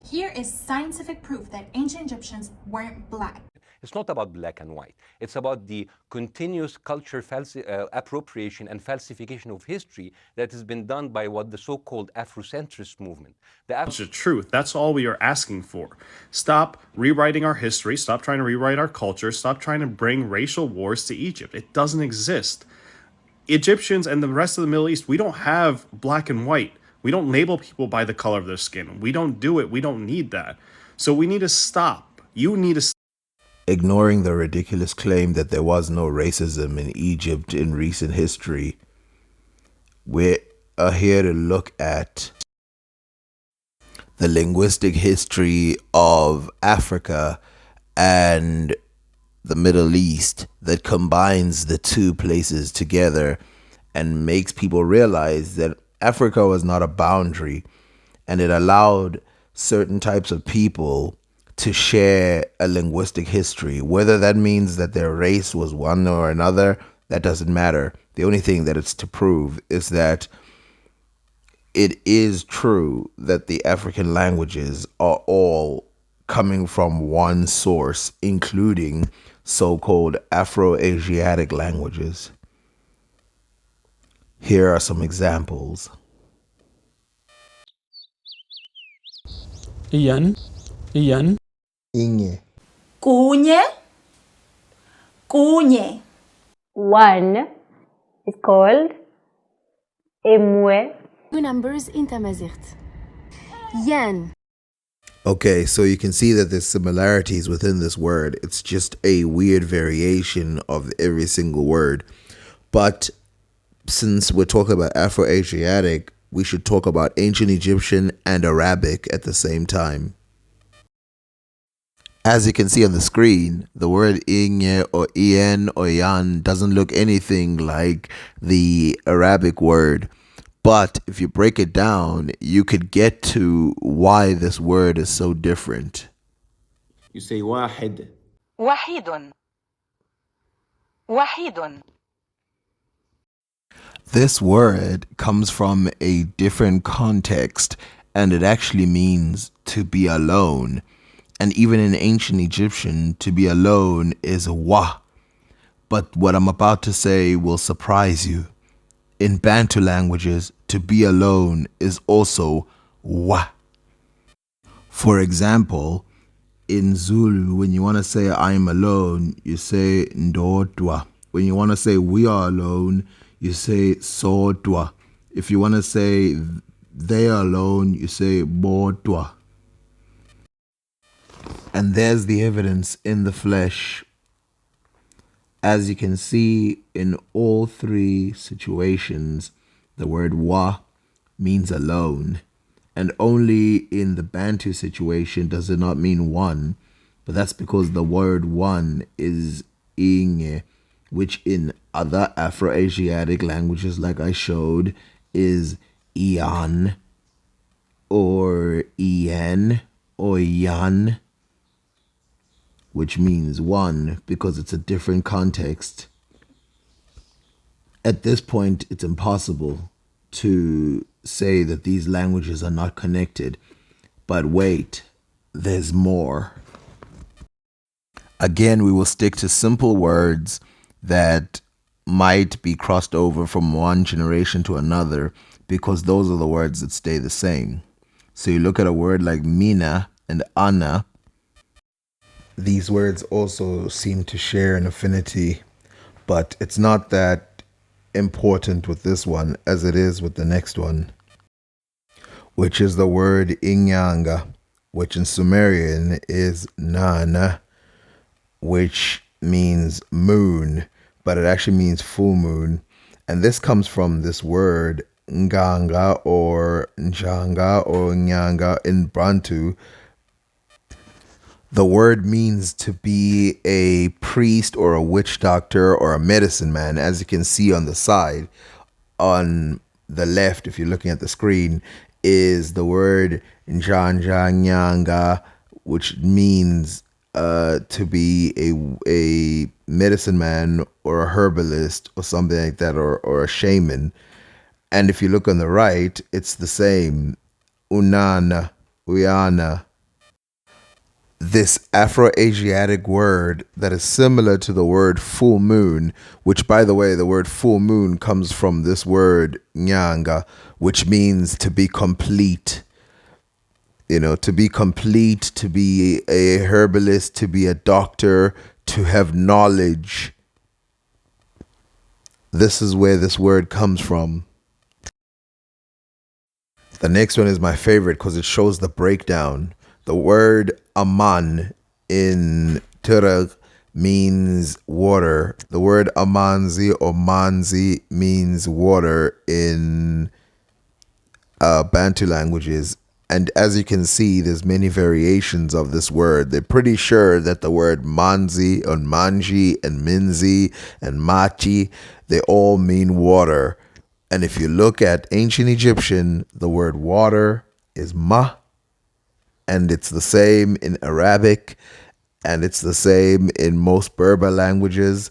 Here is scientific proof that ancient Egyptians weren't black. It's not about black and white. It's about the continuous culture appropriation and falsification of history that has been done by what the so-called Afrocentrist movement. That's the truth. That's all we are asking for. Stop rewriting our history. Stop trying to rewrite our culture. Stop trying to bring racial wars to Egypt. It doesn't exist. Egyptians and the rest of the Middle East, we don't have black and white. We don't label people by the color of their skin. We don't do it. We don't need that. So we need to stop. You need to stop. Ignoring the ridiculous claim that there was no racism in Egypt in recent history, we are here to look at the linguistic history of Africa and the Middle East that combines the two places together and makes people realize that Africa was not a boundary, and it allowed certain types of people to share a linguistic history. Whether that means that their race was one or another, that doesn't matter. The only thing that it's to prove is that it is true that the African languages are all coming from one source, including so-called Afro-Asiatic languages. Here are some examples. Ian. Inye. Kunye. Kunye. One is called Emwe. Two numbers in Tamazight. Yan. Okay, so you can see that there's similarities within this word. It's just a weird variation of every single word. But since we're talking about Afro-Asiatic, we should talk about ancient Egyptian and Arabic at the same time. As you can see on the screen, the word Inye or Ien or Yan doesn't look anything like the Arabic word. But if you break it down, you could get to why this word is so different. You say واحد. Wahidun. Wahidun. This word comes from a different context, and it actually means to be alone. And even in ancient Egyptian, to be alone is wa. But what I'm about to say will surprise you. In Bantu languages, to be alone is also wa. For example, in Zulu, when you want to say I'm alone, you say ndodwa. When you want to say we are alone, you say sodwa. If you want to say they are alone, you say bodwa. And there's the evidence in the flesh. As you can see, in all three situations, the word wa means alone. And only in the Bantu situation does it not mean one. But that's because the word one is inge, which in other Afro-Asiatic languages, like I showed, is ian or ien or yan, which means one because it's a different context. At this point, it's impossible to say that these languages are not connected. But wait, there's more. Again, we will stick to simple words that might be crossed over from one generation to another because those are the words that stay the same. So you look at a word like mina and ana. These words also seem to share an affinity, but it's not that important with this one as it is with the next one, which is the word inyanga, which in Sumerian is nana, which means moon, but it actually means full moon. And this comes from this word nganga or njanga or nyanga in Bantu. The word means to be a priest or a witch doctor or a medicine man. As you can see on the side, on the left, if you're looking at the screen, is the word njanja nyanga, which means to be a medicine man or a herbalist or something like that, or a shaman. And if you look on the right, it's the same. Unana, uyana, this Afro-Asiatic word that is similar to the word full moon, which, by the way, the word full moon comes from this word nyanga, which means to be complete. You know, to be complete, to be a herbalist, to be a doctor, to have knowledge. This is where this word comes from. The next one is my favorite because it shows the breakdown. The word aman in Turek means water. The word amanzi or manzi means water in Bantu languages. And as you can see, there's many variations of this word. They're pretty sure that the word manzi and manji and minzi and machi, they all mean water. And if you look at ancient Egyptian, the word water is ma, and it's the same in Arabic, and it's the same in most Berber languages.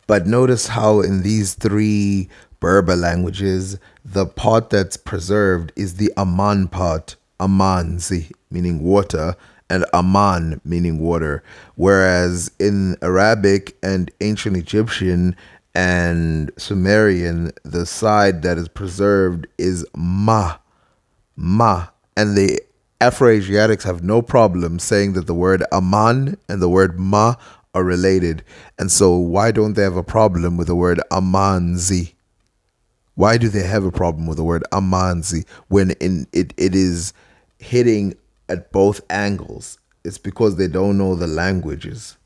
But notice how in these three Berber languages, the part that's preserved is the Aman part, Amanzi, meaning water, and Aman, meaning water. Whereas in Arabic and ancient Egyptian and Sumerian, the side that is preserved is Ma, Ma. And the Afro-Asiatics have no problem saying that the word Aman and the word Ma are related. And so why don't they have a problem with the word Amanzi? Why do they have a problem with the word Amanzi when it is hitting at both angles? It's because they don't know the languages.